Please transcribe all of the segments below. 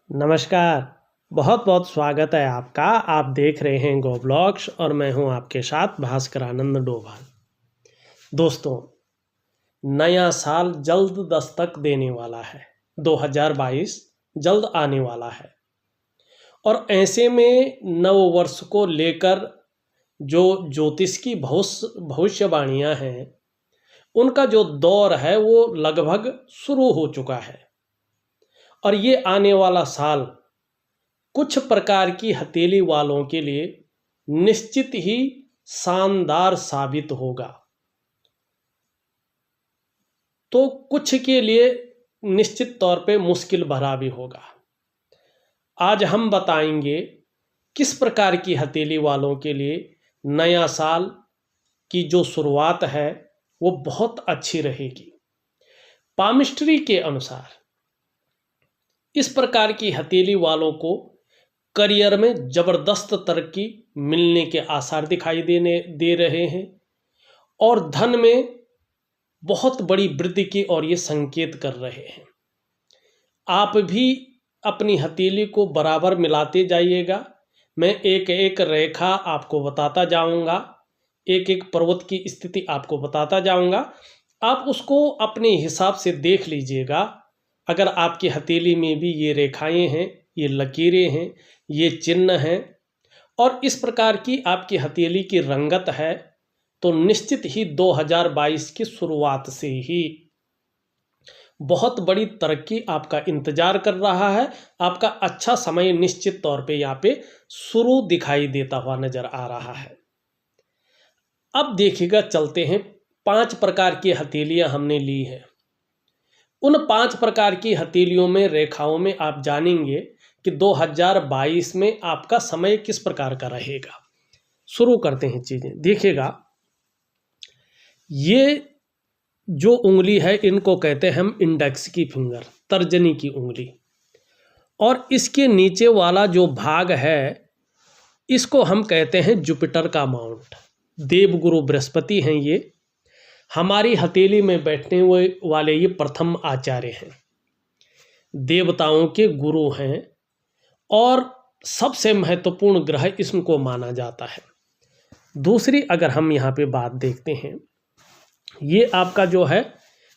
नमस्कार। बहुत बहुत स्वागत है आपका। आप देख रहे हैं गो ब्लॉग्स और मैं हूं आपके साथ भास्कर आनंद डोभाल। दोस्तों, नया साल जल्द दस्तक देने वाला है। 2022 जल्द आने वाला है और ऐसे में नव वर्ष को लेकर जो ज्योतिष की भविष्यवाणियां हैं, उनका जो दौर है वो लगभग शुरू हो चुका है। और ये आने वाला साल कुछ प्रकार की हथेली वालों के लिए निश्चित ही शानदार साबित होगा, तो कुछ के लिए निश्चित तौर पे मुश्किल भरा भी होगा। आज हम बताएंगे किस प्रकार की हथेली वालों के लिए नया साल की जो शुरुआत है वो बहुत अच्छी रहेगी। पामिस्ट्री के अनुसार इस प्रकार की हथेली वालों को करियर में जबरदस्त तरक्की मिलने के आसार दिखाई दे रहे हैं और धन में बहुत बड़ी वृद्धि की और ये संकेत कर रहे हैं। आप भी अपनी हथेली को बराबर मिलाते जाइएगा। मैं एक एक रेखा आपको बताता जाऊंगा, एक एक पर्वत की स्थिति आपको बताता जाऊंगा। आप उसको अपने हिसाब से देख लीजिएगा। अगर आपकी हथेली में भी ये रेखाएं हैं, ये लकीरें हैं, ये चिन्ह हैं और इस प्रकार की आपकी हथेली की रंगत है, तो निश्चित ही 2022 की शुरुआत से ही बहुत बड़ी तरक्की आपका इंतजार कर रहा है। आपका अच्छा समय निश्चित तौर पे यहाँ पे शुरू दिखाई देता हुआ नजर आ रहा है। अब देखिएगा, चलते हैं 5 प्रकार की हथेलियां हमने ली है। उन 5 प्रकार की हथेलियों में, रेखाओं में आप जानेंगे कि 2022 में आपका समय किस प्रकार का रहेगा। शुरू करते हैं चीजें। देखिएगा, ये जो उंगली है इनको कहते हैं हम इंडेक्स की फिंगर, तर्जनी की उंगली। और इसके नीचे वाला जो भाग है इसको हम कहते हैं जुपिटर का माउंट। देवगुरु बृहस्पति हैं ये। हमारी हथेली में बैठने वाले ये प्रथम आचार्य हैं, देवताओं के गुरु हैं और सबसे महत्वपूर्ण ग्रह इसको माना जाता है। दूसरी अगर हम यहाँ पे बात देखते हैं, ये आपका जो है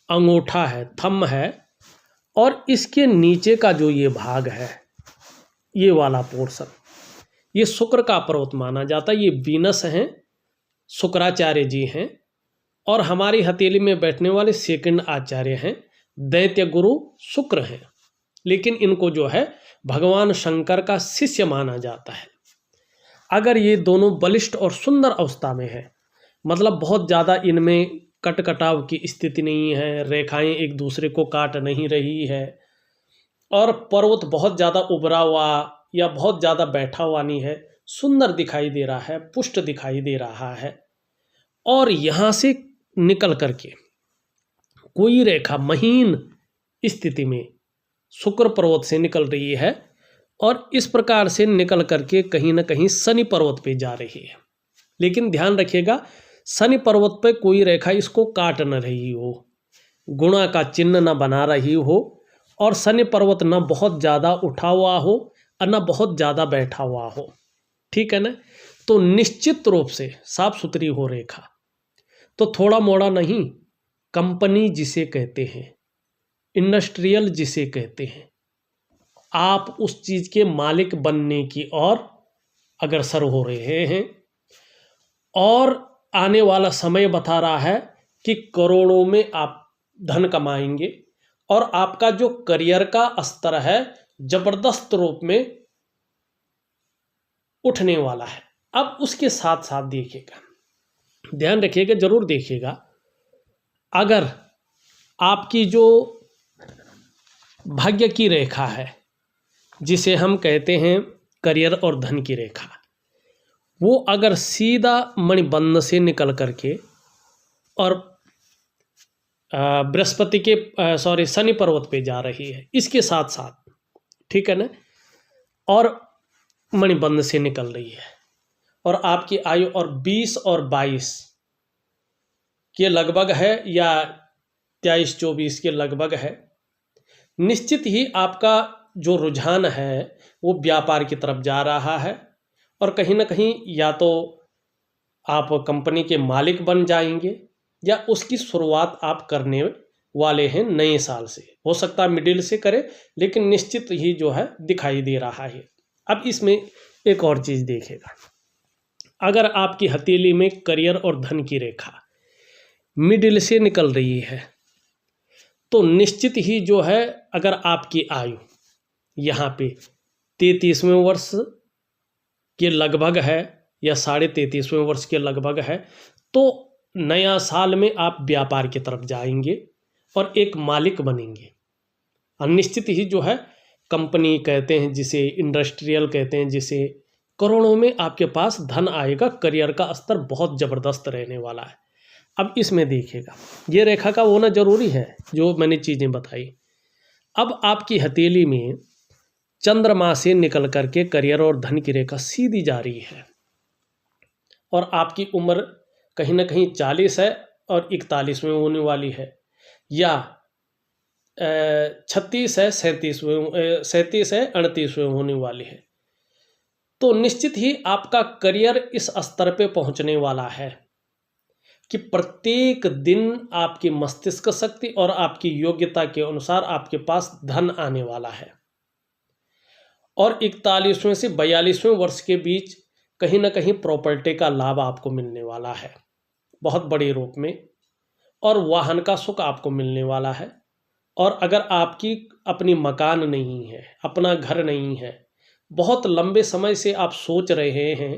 अंगूठा है, थंब है, और इसके नीचे का जो ये भाग है, ये वाला पोर्शन, ये शुक्र का पर्वत माना जाता है। ये वीनस हैं, शुक्राचार्य जी हैं और हमारी हथेली में बैठने वाले सेकंड आचार्य हैं, दैत्य गुरु शुक्र हैं। लेकिन इनको जो है भगवान शंकर का शिष्य माना जाता है। अगर ये दोनों बलिष्ठ और सुंदर अवस्था में है, मतलब बहुत ज़्यादा इनमें कटकटाव की स्थिति नहीं है, रेखाएं एक दूसरे को काट नहीं रही है और पर्वत बहुत ज़्यादा उभरा हुआ या बहुत ज़्यादा बैठा हुआ नहीं है, सुंदर दिखाई दे रहा है, पुष्ट दिखाई दे रहा है, और यहाँ से निकल करके कोई रेखा महीन स्थिति में शुक्र पर्वत से निकल रही है और इस प्रकार से निकल करके कहीं ना कहीं शनि पर्वत पे जा रही है। लेकिन ध्यान रखिएगा, शनि पर्वत पे कोई रेखा इसको काट न रही हो, गुणा का चिन्ह न बना रही हो और शनि पर्वत न बहुत ज़्यादा उठा हुआ हो और न बहुत ज़्यादा बैठा हुआ हो। ठीक है ना? तो निश्चित रूप से साफ सुथरी हो रेखा, तो थोड़ा मोड़ा नहीं, कंपनी जिसे कहते हैं, इंडस्ट्रियल जिसे कहते हैं, आप उस चीज़ के मालिक बनने की ओर अग्रसर हो रहे हैं और आने वाला समय बता रहा है कि करोड़ों में आप धन कमाएंगे और आपका जो करियर का स्तर है जबरदस्त रूप में उठने वाला है। अब उसके साथ साथ देखिएगा, ध्यान रखिएगा, जरूर देखिएगा, अगर आपकी जो भाग्य की रेखा है जिसे हम कहते हैं करियर और धन की रेखा, वो अगर सीधा मणिबंध से निकल करके और बृहस्पति के शनि पर्वत पे जा रही है इसके साथ साथ, ठीक है ना, और मणिबंध से निकल रही है और आपकी आयु और 20 और 22 के लगभग है या 23-24 के लगभग है, निश्चित ही आपका जो रुझान है वो व्यापार की तरफ जा रहा है, और कहीं ना कहीं या तो आप कंपनी के मालिक बन जाएंगे या उसकी शुरुआत आप करने वाले हैं नए साल से। हो सकता है मिडिल से करें, लेकिन निश्चित ही जो है दिखाई दे रहा है। अब इसमें एक और चीज़ देखेगा, अगर आपकी हथेली में करियर और धन की रेखा मिडिल से निकल रही है तो निश्चित ही जो है, अगर आपकी आयु यहाँ पे 33वें वर्ष के लगभग है या 33.5वें वर्ष के लगभग है, तो नया साल में आप व्यापार की तरफ जाएंगे और एक मालिक बनेंगे। और निश्चित ही जो है कंपनी कहते हैं जिसे, इंडस्ट्रियल कहते हैं जिसे, करोड़ों में आपके पास धन आएगा। करियर का स्तर बहुत ज़बरदस्त रहने वाला है। अब इसमें देखिएगा, ये रेखा का होना जरूरी है जो मैंने चीज़ें बताई। अब आपकी हथेली में चंद्रमा से निकल करके करियर और धन की रेखा सीधी जा रही है, और आपकी उम्र कहीं ना कहीं 40 है और 41 में होने वाली है, या 36 है, 37 है, 38 में होने वाली है। तो निश्चित ही आपका करियर इस स्तर पे पहुंचने वाला है कि प्रत्येक दिन आपकी मस्तिष्क शक्ति और आपकी योग्यता के अनुसार आपके पास धन आने वाला है। और 41वें से 42वें वर्ष के बीच कहीं ना कहीं प्रॉपर्टी का लाभ आपको मिलने वाला है बहुत बड़े रूप में, और वाहन का सुख आपको मिलने वाला है। और अगर आपकी अपनी मकान नहीं है, अपना घर नहीं है, बहुत लंबे समय से आप सोच रहे हैं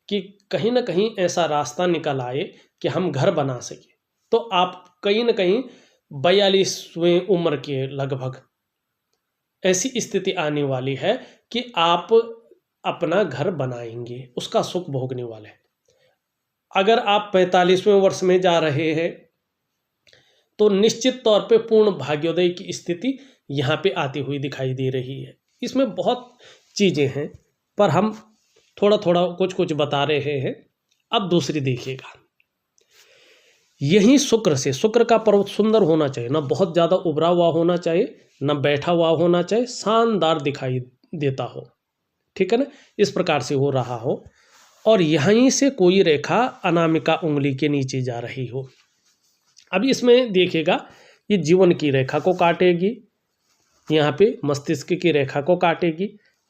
कि कहीं ना कहीं ऐसा रास्ता निकल आए कि हम घर बना सके, तो आप कहीं ना कहीं 42वें उम्र के लगभग ऐसी स्थिति आने वाली है कि आप अपना घर बनाएंगे, उसका सुख भोगने वाले हैं। अगर आप 45वें वर्ष में जा रहे हैं तो निश्चित तौर पे पूर्ण भाग्योदय की स्थिति यहाँ पे आती हुई दिखाई दे रही है। इसमें बहुत चीज़ें हैं पर हम थोड़ा थोड़ा कुछ कुछ बता रहे हैं। अब दूसरी देखिएगा, यही शुक्र से, शुक्र का पर्वत सुंदर होना चाहिए, ना बहुत ज़्यादा उभरा हुआ होना चाहिए, ना बैठा हुआ होना चाहिए, शानदार दिखाई देता हो, ठीक है ना, इस प्रकार से हो रहा हो, और यहीं से कोई रेखा अनामिका उंगली के नीचे जा रही हो। अब इसमें देखिएगा, ये जीवन की रेखा को काटेगी, यहाँ पे मस्तिष्क की रेखा को काटेगी,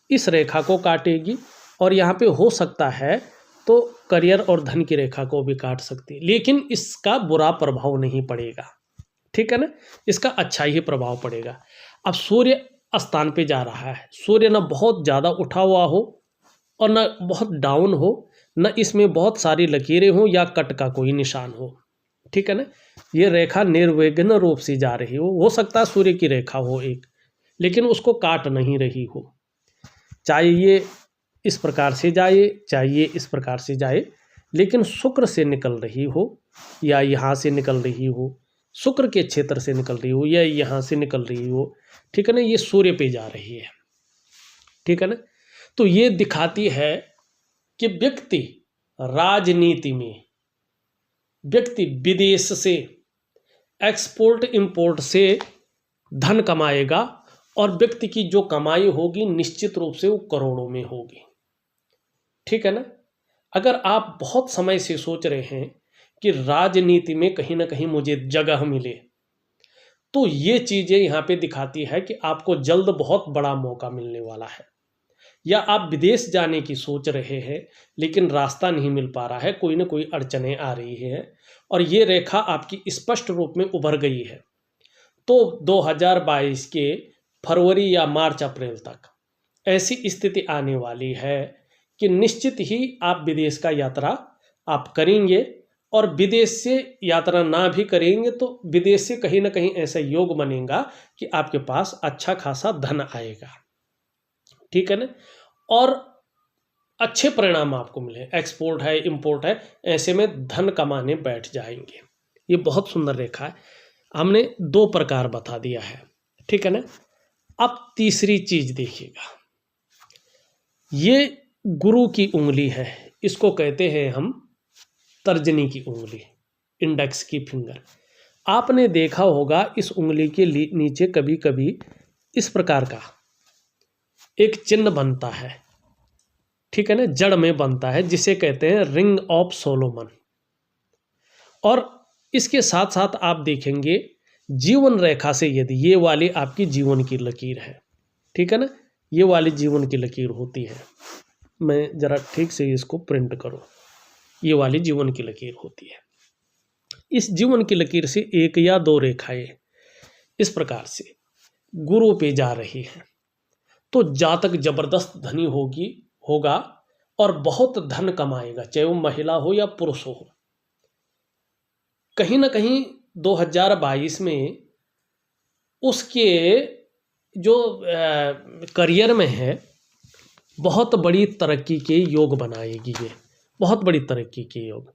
इस रेखा को काटेगी, और यहाँ पे हो सकता है तो करियर और धन की रेखा को भी काट सकती है, लेकिन इसका बुरा प्रभाव नहीं पड़ेगा, ठीक है ना, इसका अच्छा ही प्रभाव पड़ेगा। अब सूर्य स्थान पे जा रहा है, सूर्य ना बहुत ज़्यादा उठा हुआ हो और ना बहुत डाउन हो, न इसमें बहुत सारी लकीरें हो या कट का कोई निशान हो, ठीक है ना, ये रेखा निर्विघ्न रूप से जा रही हो सकता है सूर्य की रेखा हो एक, लेकिन उसको काट नहीं रही हो, चाहे ये इस प्रकार से जाए चाहे ये इस प्रकार से जाए, लेकिन शुक्र से निकल रही हो या यहाँ से निकल रही हो, शुक्र के क्षेत्र से निकल रही हो या यहाँ से निकल रही हो, ठीक है ना, ये सूर्य पे जा रही है, ठीक है ना। तो ये दिखाती है कि व्यक्ति राजनीति में, व्यक्ति विदेश से, एक्सपोर्ट इंपोर्ट से धन कमाएगा, और व्यक्ति की जो कमाई होगी निश्चित रूप से वो करोड़ों में होगी, ठीक है ना। अगर आप बहुत समय से सोच रहे हैं कि राजनीति में कहीं ना कहीं मुझे जगह मिले, तो ये चीज़ें यहाँ पे दिखाती है कि आपको जल्द बहुत बड़ा मौका मिलने वाला है। या आप विदेश जाने की सोच रहे हैं लेकिन रास्ता नहीं मिल पा रहा है, कोई ना कोई अड़चनें आ रही है, और ये रेखा आपकी स्पष्ट रूप में उभर गई है, तो 2022 के फरवरी या मार्च अप्रैल तक ऐसी स्थिति आने वाली है कि निश्चित ही आप विदेश का यात्रा आप करेंगे, और विदेश से यात्रा ना भी करेंगे तो विदेश से कहीं ना कहीं ऐसा योग बनेगा कि आपके पास अच्छा खासा धन आएगा, ठीक है ना, और अच्छे परिणाम आपको मिले, एक्सपोर्ट है इंपोर्ट है, ऐसे में धन कमाने बैठ जाएंगे। ये बहुत सुंदर रेखा है, हमने 2 प्रकार बता दिया है, ठीक है ना। अब तीसरी चीज देखिएगा, ये गुरु की उंगली है, इसको कहते हैं हम तर्जनी की उंगली, इंडेक्स की फिंगर। आपने देखा होगा इस उंगली के नीचे कभी कभी इस प्रकार का एक चिन्ह बनता है, ठीक है ना, जड़ में बनता है, जिसे कहते हैं रिंग ऑफ सोलोमन। और इसके साथ साथ आप देखेंगे जीवन रेखा से, यदि ये वाली आपकी जीवन की लकीर है, ठीक है ना, ये वाली जीवन की लकीर होती है, मैं जरा ठीक से इसको प्रिंट करूं, ये वाली जीवन की लकीर होती है। इस जीवन की लकीर से एक या दो रेखाएं इस प्रकार से गुरु पे जा रही हैं, तो जातक जबरदस्त धनी होगा और बहुत धन कमाएगा, चाहे वो महिला हो या पुरुष हो। कहीं ना कहीं 2022 में उसके जो करियर में है बहुत बड़ी तरक्की के योग बनाएगी, ये बहुत बड़ी तरक्की के योग।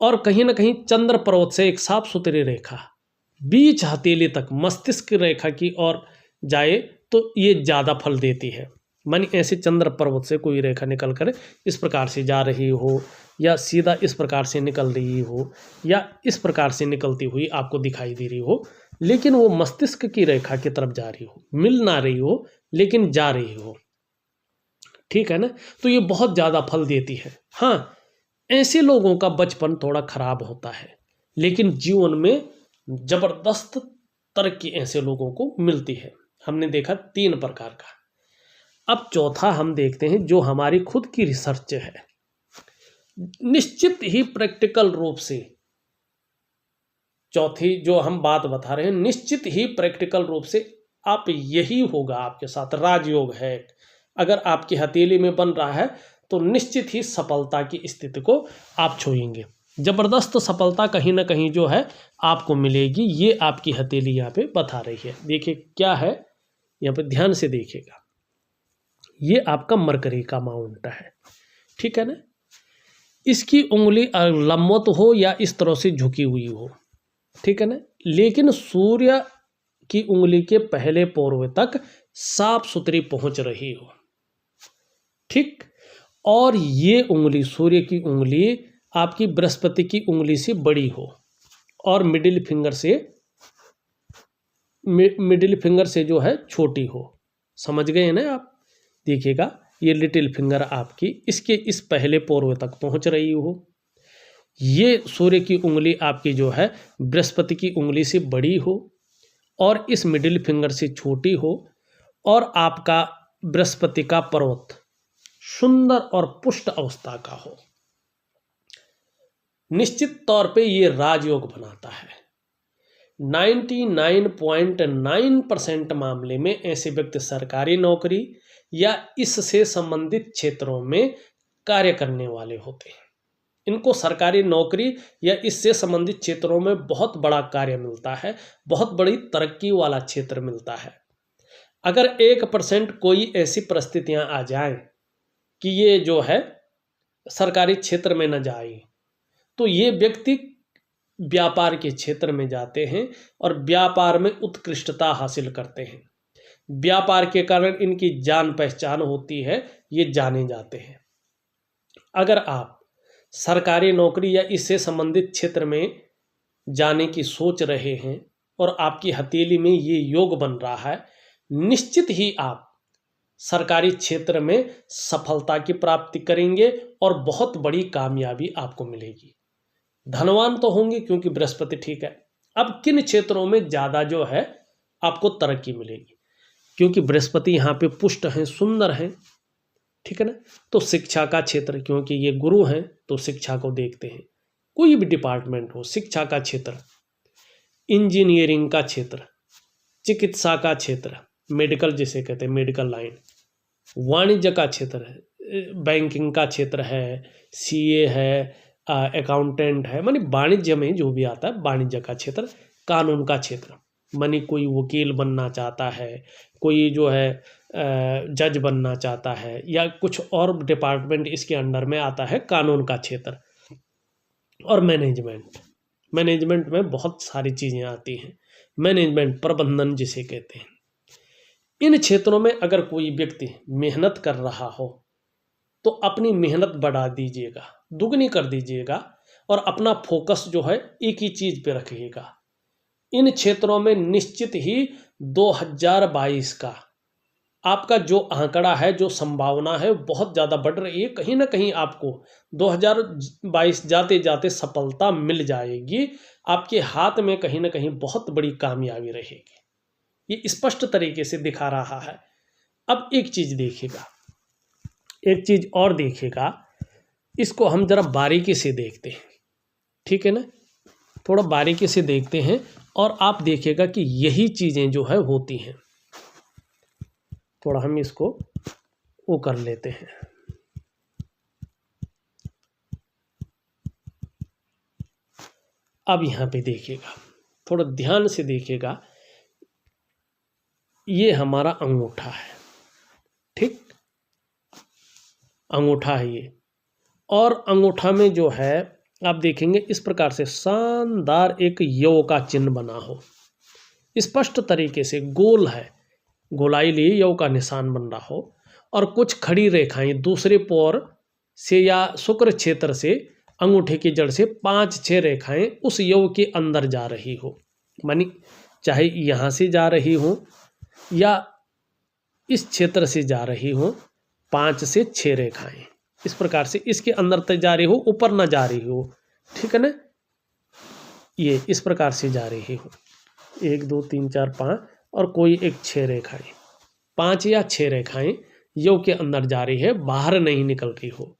और कहीं ना कहीं चंद्र पर्वत से एक साफ सुथरी रेखा बीच हथेली तक मस्तिष्क रेखा की ओर जाए तो ये ज़्यादा फल देती है। मानी ऐसे चंद्र पर्वत से कोई रेखा निकल कर इस प्रकार से जा रही हो, या सीधा इस प्रकार से निकल रही हो, या इस प्रकार से निकलती हुई आपको दिखाई दे रही हो, लेकिन वो मस्तिष्क की रेखा की तरफ जा रही हो, मिल ना रही हो लेकिन जा रही हो, ठीक है ना, तो ये बहुत ज़्यादा फल देती है। हाँ, ऐसे लोगों का बचपन थोड़ा खराब होता है, लेकिन जीवन में जबरदस्त तरक्की ऐसे लोगों को मिलती है। हमने देखा 3 प्रकार का। अब चौथा हम देखते हैं जो हमारी खुद की रिसर्च है, निश्चित ही प्रैक्टिकल रूप से, चौथी जो हम बात बता रहे हैं, निश्चित ही प्रैक्टिकल रूप से आप यही होगा आपके साथ, राजयोग है। अगर आपकी हथेली में बन रहा है तो निश्चित ही सफलता की स्थिति को आप छूएंगे, जबरदस्त सफलता कहीं ना कहीं जो है आपको मिलेगी। ये आपकी हथेली यहाँ पे बता रही है। देखिए क्या है यहाँ पे, ध्यान से देखिएगा, ये आपका मरकरी का माउंट है, ठीक है ना। इसकी उंगली लंबवत हो या इस तरह से झुकी हुई हो, ठीक है ना, लेकिन सूर्य की उंगली के पहले पोर्वे तक साफ सुथरी पहुंच रही हो, ठीक। और ये उंगली, सूर्य की उंगली आपकी बृहस्पति की उंगली से बड़ी हो, और मिडिल फिंगर से जो है छोटी हो। समझ गए ना आप। देखिएगा ये लिटिल फिंगर आपकी इसके इस पहले पोर्वे तक पहुंच रही हो, ये सूर्य की उंगली आपकी जो है बृहस्पति की उंगली से बड़ी हो, और इस मिडिल फिंगर से छोटी हो, और आपका बृहस्पति का पर्वत सुंदर और पुष्ट अवस्था का हो। निश्चित तौर पे ये राजयोग बनाता है। 99.9% मामले में ऐसे व्यक्ति सरकारी नौकरी या इससे संबंधित क्षेत्रों में कार्य करने वाले होते हैं। इनको सरकारी नौकरी या इससे संबंधित क्षेत्रों में बहुत बड़ा कार्य मिलता है, बहुत बड़ी तरक्की वाला क्षेत्र मिलता है। अगर 1% कोई ऐसी परिस्थितियां आ जाएं कि ये जो है सरकारी क्षेत्र में न जाए, तो ये व्यक्ति व्यापार के क्षेत्र में जाते हैं और व्यापार में उत्कृष्टता हासिल करते हैं। व्यापार के कारण इनकी जान पहचान होती है, ये जाने जाते हैं। अगर आप सरकारी नौकरी या इससे संबंधित क्षेत्र में जाने की सोच रहे हैं और आपकी हथेली में ये योग बन रहा है, निश्चित ही आप सरकारी क्षेत्र में सफलता की प्राप्ति करेंगे और बहुत बड़ी कामयाबी आपको मिलेगी। धनवान तो होंगे क्योंकि बृहस्पति ठीक है। अब किन क्षेत्रों में ज़्यादा जो है आपको तरक्की मिलेगी, क्योंकि बृहस्पति यहाँ पे पुष्ट हैं, सुंदर हैं, ठीक है ना। तो शिक्षा का क्षेत्र, क्योंकि ये गुरु हैं तो शिक्षा को देखते हैं। कोई भी डिपार्टमेंट हो, शिक्षा का क्षेत्र, इंजीनियरिंग का क्षेत्र, चिकित्सा का क्षेत्र, मेडिकल जिसे कहते हैं मेडिकल लाइन, वाणिज्य का क्षेत्र है, बैंकिंग का क्षेत्र है, सीए है, अकाउंटेंट है, मानी वाणिज्य में जो भी आता है वाणिज्य का क्षेत्र, कानून का क्षेत्र, मानी कोई वकील बनना चाहता है, कोई जो है जज बनना चाहता है, या कुछ और डिपार्टमेंट इसके अंडर में आता है, कानून का क्षेत्र। और मैनेजमेंट में बहुत सारी चीज़ें आती हैं, मैनेजमेंट प्रबंधन जिसे कहते हैं। इन क्षेत्रों में अगर कोई व्यक्ति मेहनत कर रहा हो तो अपनी मेहनत बढ़ा दीजिएगा, दुगनी कर दीजिएगा, और अपना फोकस जो है एक ही चीज़ पे रखिएगा। इन क्षेत्रों में निश्चित ही 2022 का आपका जो आंकड़ा है, जो संभावना है, बहुत ज़्यादा बढ़ रही है। कहीं ना कहीं आपको 2022 जाते जाते सफलता मिल जाएगी। आपके हाथ में कहीं ना कहीं बहुत बड़ी कामयाबी रहेगी, ये स्पष्ट तरीके से दिखा रहा है। अब एक चीज़ देखिएगा, एक चीज़ और देखिएगा, इसको हम जरा बारीकी से देखते हैं, ठीक है ना, थोड़ा बारीकी से देखते हैं और आप देखिएगा कि यही चीज़ें जो है होती हैं। थोड़ा हम इसको वो कर लेते हैं। अब यहाँ पे देखिएगा, थोड़ा ध्यान से देखिएगा, ये हमारा अंगूठा है, ठीक, अंगूठा है ये। और अंगूठा में जो है आप देखेंगे इस प्रकार से शानदार एक यव का चिन्ह बना हो, स्पष्ट तरीके से गोल है, गोलाई लिए यव का निशान बन रहा हो, और कुछ खड़ी रेखाएं दूसरे पोर से या शुक्र क्षेत्र से अंगूठे की जड़ से 5-6 रेखाएं उस यव के अंदर जा रही हो, मानी चाहे यहाँ से जा रही हो या इस क्षेत्र से जा रही हो, 5 से 6 रेखाएं इस प्रकार से इसके अंदर तक जा रही हो, ऊपर ना जा रही हो, ठीक है ना, ये इस प्रकार से जा रही हो, 1 2 3 4 5 और कोई एक 6 रेखाएं, 5 या 6 रेखाएं यव के अंदर जा रही है, बाहर नहीं निकल रही हो।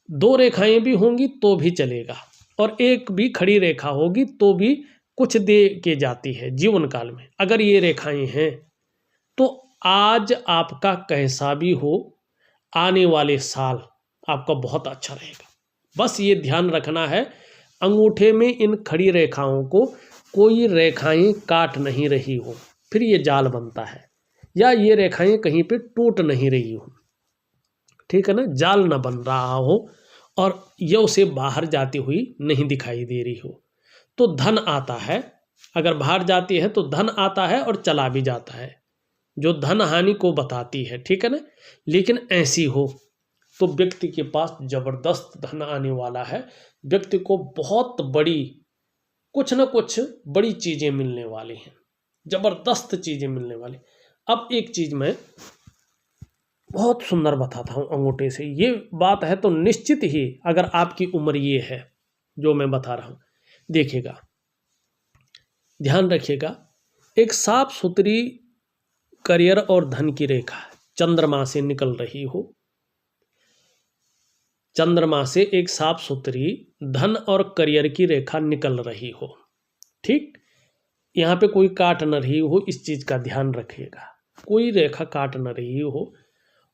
2 रेखाएं भी होंगी तो भी चलेगा, और एक भी खड़ी रेखा होगी तो भी कुछ दे के जाती है जीवन काल में। अगर ये रेखाएं हैं तो आज आपका कैसा भी हो, आने वाले साल आपका बहुत अच्छा रहेगा। बस ये ध्यान रखना है, अंगूठे में इन खड़ी रेखाओं को कोई रेखाएं काट नहीं रही हो, फिर ये जाल बनता है, या ये रेखाएं कहीं पे टूट नहीं रही हो, ठीक है ना, जाल ना बन रहा हो और यव से बाहर जाती हुई नहीं दिखाई दे रही हो, तो धन आता है। अगर बाहर जाती है तो धन आता है और चला भी जाता है, जो धन हानि को बताती है, ठीक है ना। लेकिन ऐसी हो तो व्यक्ति के पास जबरदस्त धन आने वाला है, व्यक्ति को बहुत बड़ी कुछ ना कुछ बड़ी चीजें मिलने वाली हैं, जबरदस्त चीजें मिलने वाली। अब एक चीज मैं बहुत सुंदर बताता हूँ अंगूठे से, ये बात है तो निश्चित ही अगर आपकी उम्र ये है जो मैं बता रहा हूँ, देखिएगा, ध्यान रखिएगा, एक साफ सुथरी करियर और धन की रेखा चंद्रमा से निकल रही हो, चंद्रमा से एक साफ सुथरी धन और करियर की रेखा निकल रही हो, ठीक, यहाँ पे कोई काट न रही हो, इस चीज का ध्यान रखिएगा, कोई रेखा काट न रही हो,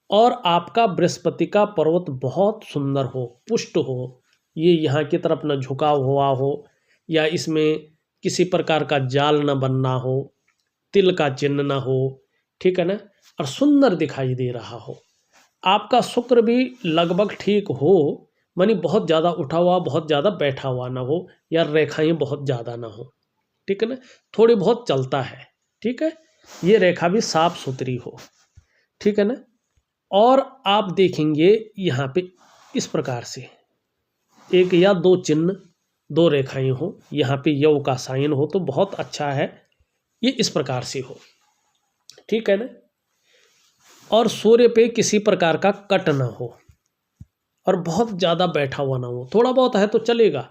और आपका बृहस्पति का पर्वत बहुत सुंदर हो, पुष्ट हो, ये यहाँ की तरफ न झुका हुआ हो या इसमें किसी प्रकार का जाल न बनना हो, तिल का चिन्ह न हो, ठीक है ना, और सुंदर दिखाई दे रहा हो। आपका शुक्र भी लगभग ठीक हो, मानी बहुत ज़्यादा उठा हुआ बहुत ज़्यादा बैठा हुआ ना हो, या रेखाएं बहुत ज़्यादा ना हो, ठीक है ना, थोड़ी बहुत चलता है, ठीक है, ये रेखा भी साफ सुथरी हो, ठीक है ना। और आप देखेंगे यहाँ पे इस प्रकार से 1 या 2 चिन्ह, 2 रेखाएं हो, यहाँ पे यव का साइन हो तो बहुत अच्छा है, ये इस प्रकार से हो, ठीक है ना। और सूर्य पे किसी प्रकार का कट ना हो और बहुत ज़्यादा बैठा हुआ ना हो, थोड़ा बहुत है तो चलेगा,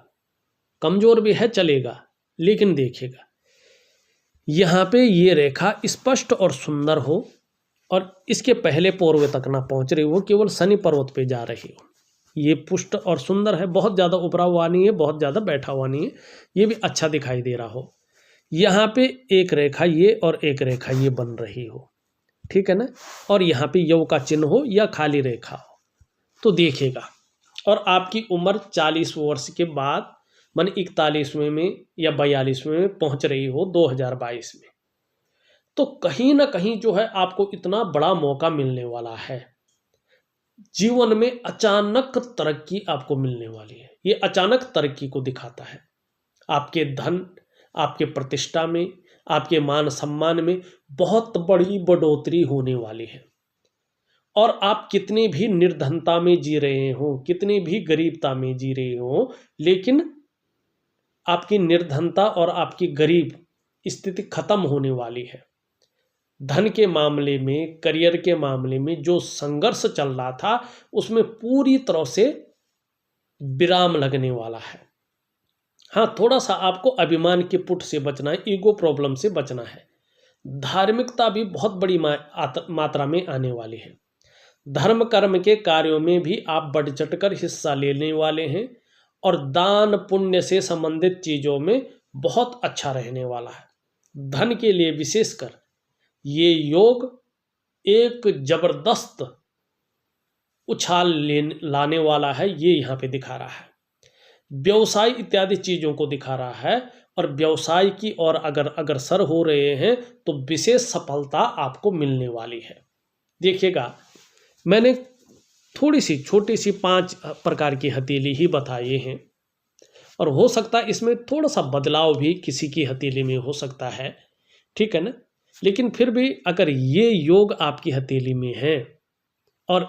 कमज़ोर भी है चलेगा, लेकिन देखिएगा यहाँ पे ये रेखा स्पष्ट और सुंदर हो और इसके पहले पूर्व तक ना पहुँच रही हो, केवल शनि पर्वत पे जा रही हो, ये पुष्ट और सुंदर है, बहुत ज़्यादा उपरा हुआ नहीं है, बहुत ज़्यादा बैठा हुआ नहीं है, ये भी अच्छा दिखाई दे रहा हो। यहाँ पे एक रेखा ये और एक रेखा ये बन रही हो, ठीक है ना, और यहाँ पे यव का चिन्ह हो या खाली रेखा हो तो देखिएगा। और आपकी उम्र 40 वर्ष के बाद मन 41वें में या 42वें में पहुँच रही हो 2022 में, तो कहीं ना कहीं जो है आपको इतना बड़ा मौका मिलने वाला है, जीवन में अचानक तरक्की आपको मिलने वाली है। ये अचानक तरक्की को दिखाता है, आपके धन, आपके प्रतिष्ठा में, आपके मान सम्मान में बहुत बड़ी बढ़ोतरी होने वाली है। और आप कितनी भी निर्धनता में जी रहे हो, कितनी भी गरीबता में जी रहे हो, लेकिन आपकी निर्धनता और आपकी गरीब स्थिति खत्म होने वाली है। धन के मामले में, करियर के मामले में जो संघर्ष चल रहा था उसमें पूरी तरह से विराम लगने वाला है। हाँ, थोड़ा सा आपको अभिमान के पुट से बचना है, ईगो प्रॉब्लम से बचना है। धार्मिकता भी बहुत बड़ी मात्रा में आने वाली है। धर्म कर्म के कार्यों में भी आप बढ़ चढ़कर हिस्सा लेने वाले हैं और दान पुण्य से संबंधित चीज़ों में बहुत अच्छा रहने वाला है। धन के लिए विशेषकर ये योग एक जबरदस्त उछाल लाने वाला है, ये यहाँ पे दिखा रहा है। व्यवसाय इत्यादि चीज़ों को दिखा रहा है और व्यवसाय की ओर अगर अग्रसर हो रहे हैं तो विशेष सफलता आपको मिलने वाली है। देखिएगा, मैंने थोड़ी सी छोटी सी 5 प्रकार की हथेली ही बताए हैं और हो सकता है इसमें थोड़ा सा बदलाव भी किसी की हथेली में हो सकता है, ठीक है ना। लेकिन फिर भी अगर ये योग आपकी हथेली में है और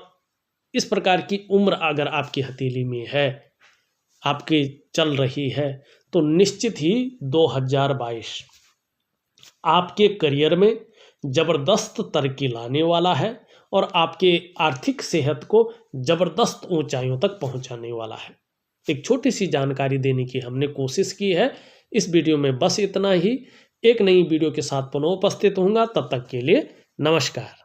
इस प्रकार की उम्र अगर आपकी हथेली में है, आपकी चल रही है, तो निश्चित ही 2022 आपके करियर में ज़बरदस्त तरक्की लाने वाला है और आपके आर्थिक सेहत को ज़बरदस्त ऊंचाइयों तक पहुंचाने वाला है। एक छोटी सी जानकारी देने की हमने कोशिश की है। इस वीडियो में बस इतना ही। एक नई वीडियो के साथ पुनः उपस्थित होऊंगा, तब तक के लिए नमस्कार।